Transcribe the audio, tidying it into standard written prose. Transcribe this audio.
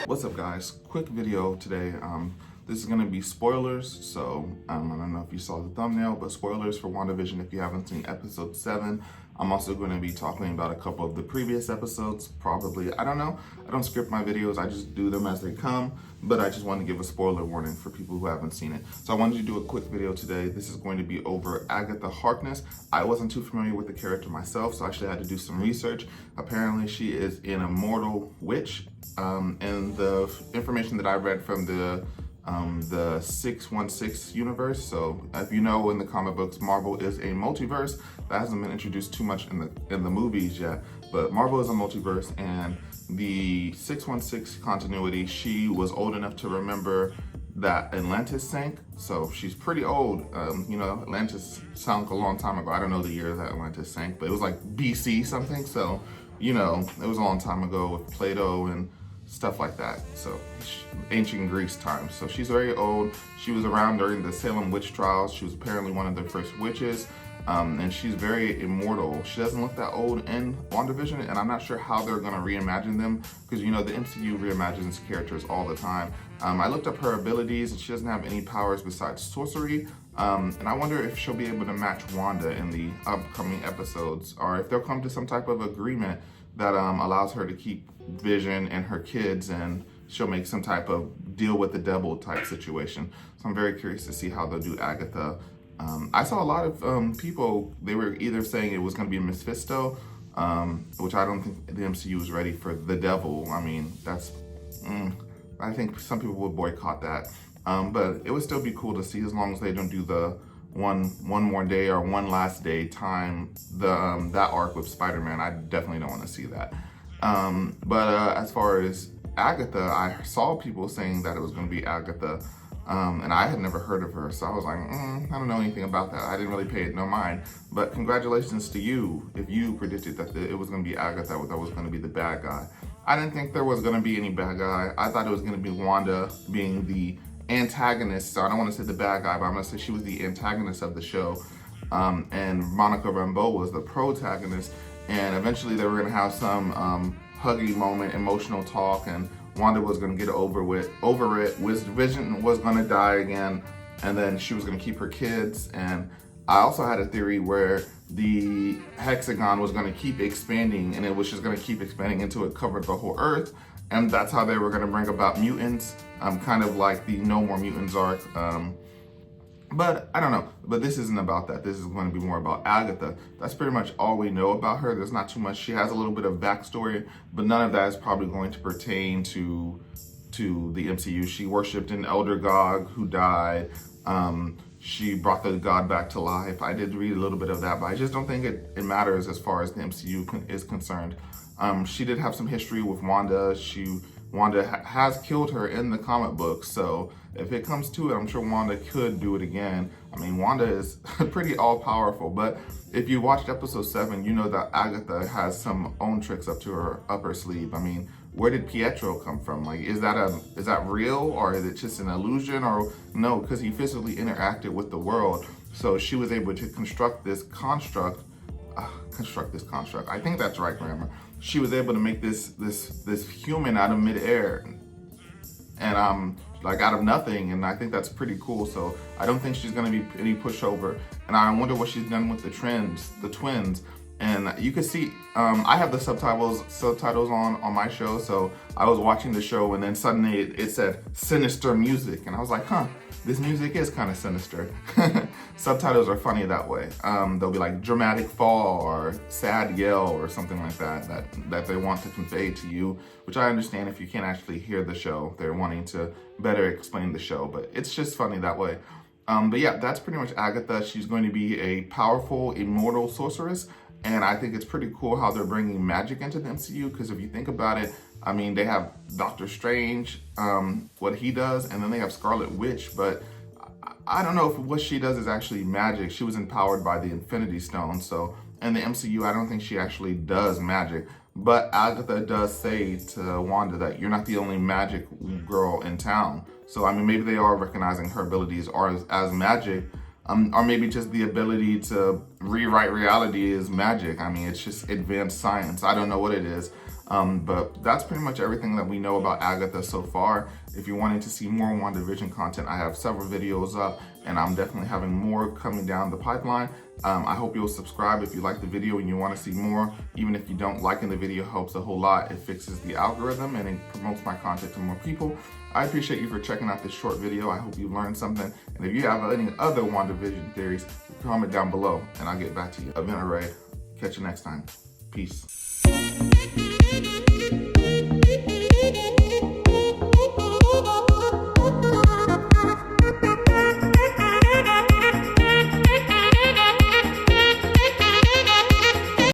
What's up, guys? Quick video today. This is going to be spoilers, so I don't know if you saw the thumbnail, but spoilers for WandaVision if you haven't seen episode 7. I'm also going to be talking about a couple of the previous episodes, probably. I don't know. I don't script my videos. I just do them as they come, but I just want to give a spoiler warning for people who haven't seen it. So I wanted to do a quick video today. This is going to be over Agatha Harkness. I wasn't too familiar with the character myself, so I actually had to do some research. Apparently, she is an immortal witch, and the information that I read from the 616 universe. So if you know, in the comic books, Marvel is a multiverse. That hasn't been introduced too much in the movies yet, but Marvel is a multiverse, and the 616 continuity, she was old enough to remember that Atlantis sank. So she's pretty old. Atlantis sunk a long time ago. I don't know the year that Atlantis sank, but it was like BC something. So, it was a long time ago with Plato and stuff like that. So ancient Greece times. So she's very old. She was around during the Salem witch trials. She was apparently one of the first witches. And she's very immortal. She doesn't look that old in WandaVision, and I'm not sure how they're gonna reimagine them, because the MCU reimagines characters all the time. I looked up her abilities, and she doesn't have any powers besides sorcery. And I wonder if she'll be able to match Wanda in the upcoming episodes, or if they'll come to some type of agreement that allows her to keep Vision and her kids, and she'll make some type of deal with the devil type situation. So I'm very curious to see how they'll do Agatha. I saw a lot of people, they were either saying it was going to be Mephisto, which I don't think the MCU is ready for the devil. I mean, I think some people would boycott that. But it would still be cool to see, as long as they don't do the one more day or one last day time, that arc with Spider-Man. I definitely don't want to see that. But as far as Agatha, I saw people saying that it was going to be Agatha. And I had never heard of her, so I was like, I don't know anything about that. I didn't really pay it no mind. But congratulations to you if you predicted that it was going to be Agatha, that was going to be the bad guy. I didn't think there was going to be any bad guy. I thought it was going to be Wanda being the antagonist. So I don't want to say the bad guy, but I'm going to say she was the antagonist of the show. And Monica Rambeau was the protagonist. And eventually they were going to have some huggy moment, emotional talk, and Wanda was going to get over it. Vision was going to die again, and then she was going to keep her kids. And I also had a theory where the hexagon was going to keep expanding, and it was just going to keep expanding until it covered the whole Earth. And that's how they were going to bring about mutants, kind of like the No More Mutants arc. But I don't know. But this isn't about that. This is going to be more about Agatha. That's pretty much all we know about her. There's not too much. She has a little bit of backstory, but none of that is probably going to pertain to the MCU. She worshipped an elder god who died. She brought the god back to life. I did read a little bit of that, but I just don't think it matters as far as the MCU is concerned. She did have some history with Wanda. Wanda has killed her in the comic books, so if it comes to it, I'm sure Wanda could do it again. I mean, Wanda is pretty all-powerful, but if you watched episode 7, you know that Agatha has some own tricks up her sleeve. I mean, where did Pietro come from? Like, is that real, or is it just an illusion? Or no, because he physically interacted with the world, so she was able to construct this construct. I think that's right grammar. She was able to make this human out of midair, and like out of nothing, and I think that's pretty cool. So I don't think she's gonna be any pushover, and I wonder what she's done with the twins. And you can see, I have the subtitles on my show, so I was watching the show, and then suddenly it said sinister music, and I was like, this music is kind of sinister. Subtitles are funny that way. They'll be like dramatic fall or sad yell or something like that they want to convey to you, which I understand if you can't actually hear the show. They're wanting to better explain the show, but it's just funny that way. But yeah, that's pretty much Agatha. She's going to be a powerful, immortal sorceress. And I think it's pretty cool how they're bringing magic into the MCU, because if you think about it, I mean, they have Doctor Strange, what he does, and then they have Scarlet Witch, but I don't know if what she does is actually magic. She was empowered by the Infinity Stone, so in the MCU, I don't think she actually does magic. But Agatha does say to Wanda that you're not the only magic girl in town. So, I mean, maybe they are recognizing her abilities as magic, or maybe just the ability to rewrite reality is magic. I mean, it's just advanced science. I don't know what it is. But that's pretty much everything that we know about Agatha so far. If you're wanting to see more WandaVision content, I have several videos up, and I'm definitely having more coming down the pipeline. I hope you'll subscribe if you like the video and you want to see more. Even if you don't, liking the video helps a whole lot. It fixes the algorithm and it promotes my content to more people. I appreciate you for checking out this short video. I hope you learned something. And if you have any other WandaVision theories, comment down below and I'll get back to you. Event Array. Catch you next time. Peace.